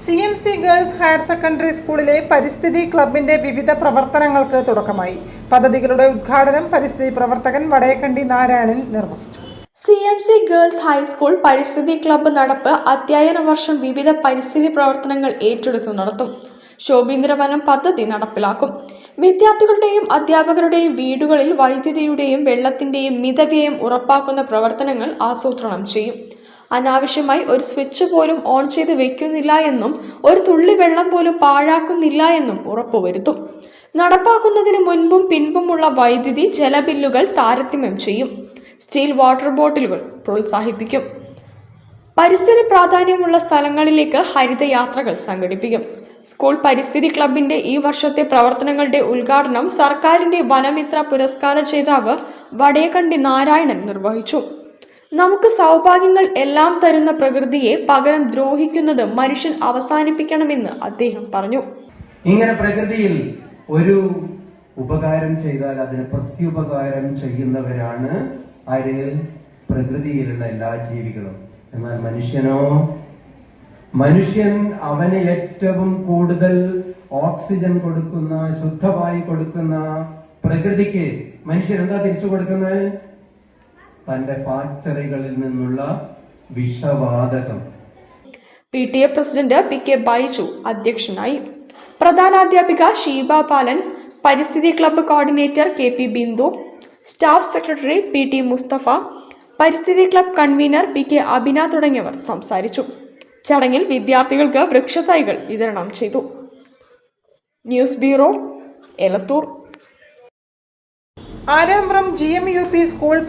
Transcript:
CMC girls higher secondary സ്കൂളിലെ പരിസ്ഥിതി ക്ലബിന്റെ വിവിധ പ്രവർത്തനങ്ങൾക്ക് തുടക്കമായി. പദ്ധതികളുടെ ഉദ്ഘാടനം പരിസ്ഥിതി പ്രവർത്തകൻ വടേക്കണ്ടി നാരായണൻ നിർവഹിച്ചു. CMC ഗേൾസ് ഹൈസ്കൂൾ പരിസ്ഥിതി ക്ലബ്ബ് നടപ്പ് അധ്യയന വർഷം വിവിധ പരിസ്ഥിതി പ്രവർത്തനങ്ങൾ ഏറ്റെടുത്തു നടത്തും. ശോഭീന്ദ്രവനം പദ്ധതി നടപ്പിലാക്കും. വിദ്യാർത്ഥികളുടെയും അധ്യാപകരുടെയും വീടുകളിൽ വൈദ്യുതിയുടെയും വെള്ളത്തിന്റെയും മിതവ്യയം ഉറപ്പാക്കുന്ന പ്രവർത്തനങ്ങൾ ആസൂത്രണം ചെയ്യും. അനാവശ്യമായി ഒരു സ്വിച്ച് പോലും ഓൺ ചെയ്ത് വെക്കുന്നില്ല എന്നും ഒരു തുള്ളി വെള്ളം പോലും പാഴാക്കുന്നില്ല എന്നും ഉറപ്പുവരുത്തും. നടപ്പാക്കുന്നതിന് മുൻപും പിൻപുമുള്ള വൈദ്യുതി ജലബില്ലുകൾ താരതമ്യം ചെയ്യും. സ്റ്റീൽ വാട്ടർ ബോട്ടിലുകൾ പ്രോത്സാഹിപ്പിക്കും. പരിസ്ഥിതി പ്രാധാന്യമുള്ള സ്ഥലങ്ങളിലേക്ക് ഹരിതയാത്രകൾ സംഘടിപ്പിക്കും. സ്കൂൾ പരിസ്ഥിതി ക്ലബിന്റെ ഈ വർഷത്തെ പ്രവർത്തനങ്ങളുടെ ഉദ്ഘാടനം സർക്കാരിന്റെ വനമിത്ര പുരസ്കാര ജേതാവ് വടേക്കണ്ടി നാരായണൻ നിർവഹിച്ചു. നമുക്ക് സൗഭാഗ്യങ്ങൾ എല്ലാം തരുന്ന പ്രകൃതിയെ പകരം ദ്രോഹിക്കുന്നത് മനുഷ്യൻ അവസാനിപ്പിക്കണമെന്ന് അദ്ദേഹം പറഞ്ഞു. ഇങ്ങനെ പ്രകൃതിയിൽ ഒരു ഉപകാരം ചെയ്താൽ അതിന് പ്രത്യുപകാരം ചെയ്യുന്നവരാണ് ആര്? പ്രകൃതിയിലുള്ള എല്ലാ ജീവികളും. എന്നാൽ മനുഷ്യൻ അവന് ഏറ്റവും കൂടുതൽ ഓക്സിജൻ കൊടുക്കുന്ന, ശുദ്ധമായി കൊടുക്കുന്ന പ്രകൃതിക്ക് മനുഷ്യൻ എന്താ തിരിച്ചു കൊടുക്കുന്നത്? തന്റെ ഫാക്ടറികളിൽ നിന്നുള്ള വിഷവാതകം. PTA പ്രസിഡന്റ് PK ബൈജു അധ്യക്ഷനായി. പ്രധാനാധ്യാപിക ഷീബ പാലൻ, പരിസ്ഥിതി club coordinator KP Bindu, staff secretary PT Musthafa, പരിസ്ഥിതി ക്ലബ്ബ് കൺവീനർ PK അബിന തുടങ്ങിയവർ സംസാരിച്ചു. ചടങ്ങിൽ വിദ്യാർത്ഥികൾക്ക് വൃക്ഷത്തൈകൾ വിതരണം ചെയ്തു. News bureau, Elathur. Arambram GMUP school